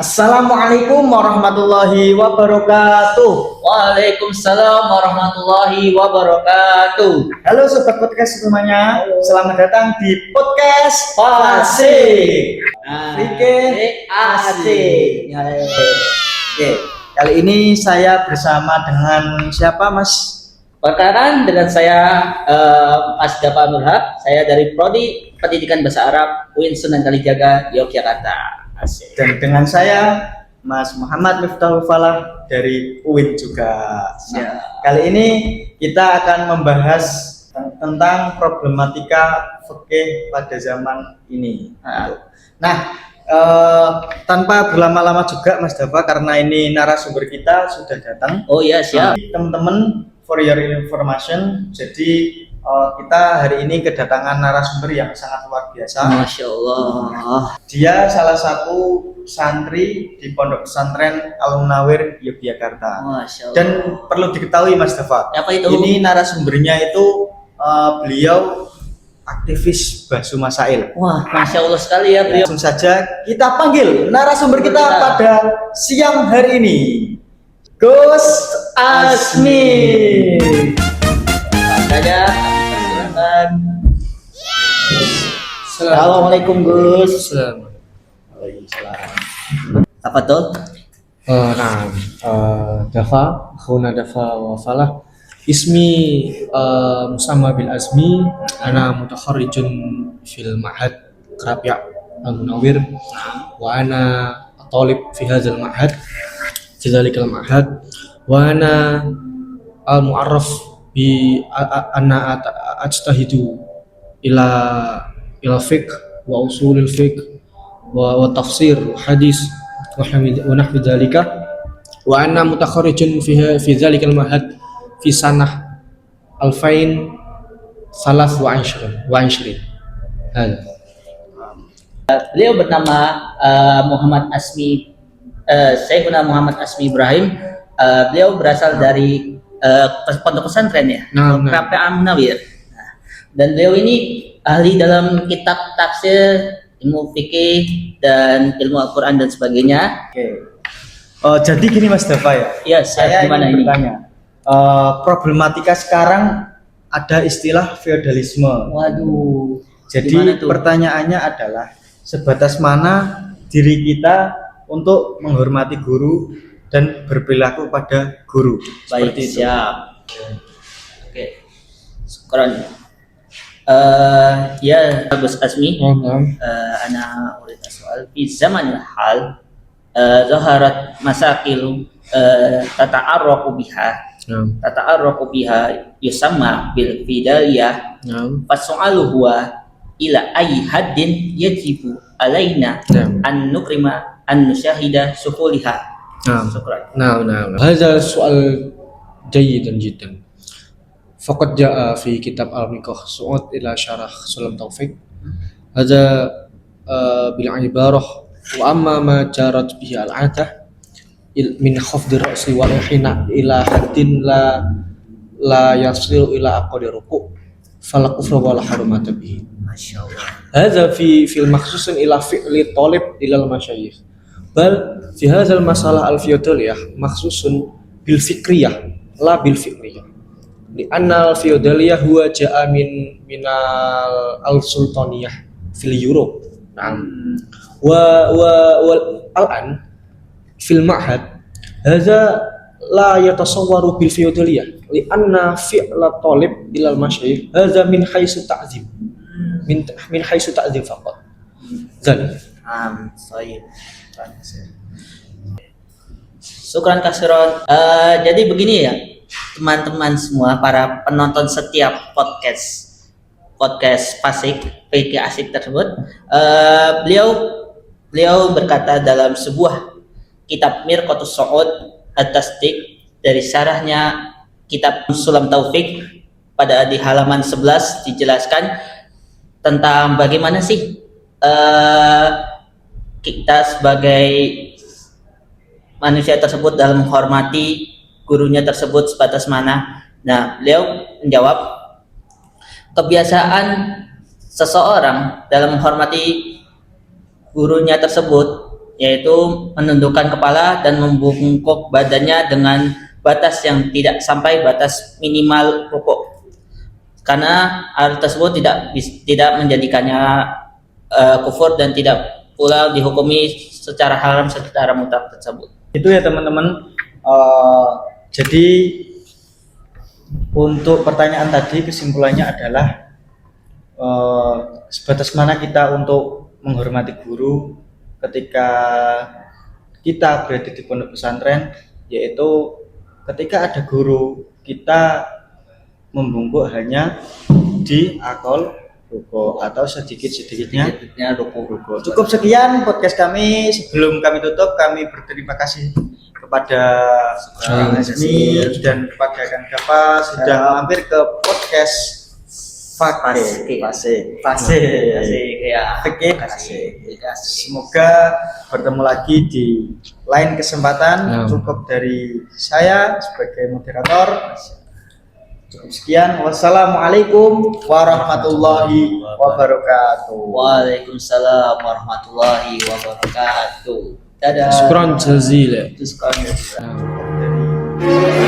Assalamualaikum warahmatullahi wabarakatuh. Waalaikumsalam warahmatullahi wabarakatuh. Halo sobat podcast semuanya, selamat datang di podcast Fasih. Fikih Asik. Oke, kali ini saya bersama dengan siapa, Mas? Perkenalkan dengan saya Mas Dafa Nurhak. Saya dari Prodi Pendidikan Bahasa Arab UIN Sunan Kalijaga, Yogyakarta. Asik. Dan dengan saya Mas Muhammad Miftahul Falah dari UIN juga. Nah, kali ini kita akan membahas tentang problematika fikih pada zaman ini. Nah, tanpa berlama-lama juga Mas Dafa, karena ini narasumber kita sudah datang. Oh iya, siap. Teman-teman, for your information, jadi kita hari ini kedatangan narasumber yang sangat luar biasa. Masya Allah. Dia salah satu santri di Pondok Pesantren Al-Munawir Yogyakarta. Masya Allah. Dan perlu diketahui Mas Dafa, Apa itu? ini narasumbernya itu beliau aktivis Basuh Masail. Wah, Masya Allah sekali ya beliau. Langsung saja kita panggil narasumber kita pada siang hari ini, Gus Asmi. Saja, silakan. Assalamualaikum Gus. Apa tuh? نعم دفا أخونا دفا وفلاح اسمي مسمى بالأزمي أنا متخرج في المعهد رابع المنوير وأنا طالب في هذا المعهد في ذلك المعهد وأنا المعرف بأن أجتهد إلى الفقه وأصول الفقه وتفسير الحديث ونحو ذلك وأنا متخرج في ذلك المعهد في سنة 2023 هذا. Beliau bernama Muhammad Asmi, Syekhuna Muhammad Asmi Ibrahim. Beliau berasal dari pondok pesantren ya, Rapi Al-Munawir. Dan beliau ini ahli dalam kitab tafsir, ilmu fikih dan ilmu Al-Quran dan sebagainya. Jadi gini Mas Dafa ya. Iya, saya ingin ini? bertanya. Problematika sekarang ada istilah feodalisme. Waduh. Jadi pertanyaannya adalah sebatas mana diri kita untuk menghormati guru dan berperilaku pada guru. Baik, Seperti itu. siap. Oke. Syukran. Ya Gus Asmi, ana urid soal di zaman hal zaharat masakil tata'arraqu biha yusamma bil fidaliyah fasu'alu huwa ila ayyi haddin yajibu alaina an nukrima an nusyahida suhuliha. Syukran. نعم هذا سؤال جيد جدا فقد جاء في كتاب الميقاه صعود إلى شرح سلم توفيق هذا بالعبارة وأما ما جرت به العادة من خفض الرأس والانحناء إلى حد لا يصل إلى أقل ركوع فلا كفر ولا حرمة به. Masya Allah. هذا في المخصوص إلى فعل الطالب إلى المشايخ بل في هذا المسألة الفيودالية مخصوص بالفكرية لا بالفكرية لأن الفيودالية هو جاء من السلطانية في اليوروب. نعم. والآن في المعهد هذا لا يتصور بالفيودالية لأن فعل الطالب إلى المشايخ هذا من حيث التعذيب من حيث التعذيب فقط ذلك. Syukran kasiron. Jadi begini ya, teman-teman semua, para penonton setiap podcast Fasih fikih asik tersebut, beliau berkata dalam sebuah kitab Mirqatus Su'ud At-Tasdiq dari syarahnya kitab Sulam Taufik pada di halaman 11 dijelaskan tentang bagaimana sih kita sebagai manusia tersebut dalam menghormati gurunya tersebut sebatas mana. Nah, beliau menjawab, kebiasaan seseorang dalam menghormati gurunya tersebut yaitu menundukkan kepala dan membungkuk badannya dengan batas yang tidak sampai batas minimal rukuk. Karena hal tersebut tidak menjadikannya kufur dan tidak pula dihukumi secara haram secara mutlak tersebut. Itu ya teman-teman. Jadi untuk pertanyaan tadi kesimpulannya adalah sebatas mana kita untuk menghormati guru ketika kita berada di pondok pesantren, yaitu ketika ada guru kita membungkuk hanya di akol ruko atau sedikit-sedikitnya Rukuk. Cukup sekian podcast kami. Sebelum kami tutup, kami berterima kasih kepada Azmi dan kepada Kang Gapa sudah mampir ke podcast Fase. Semoga bertemu lagi di lain kesempatan. Cukup dari saya sebagai moderator. Cukup sekian. Wassalamualaikum warahmatullahi wabarakatuh. Waalaikumsalam warahmatullahi wabarakatuh. Dadah. Syukran jazilan. Syukran jazilan. Dari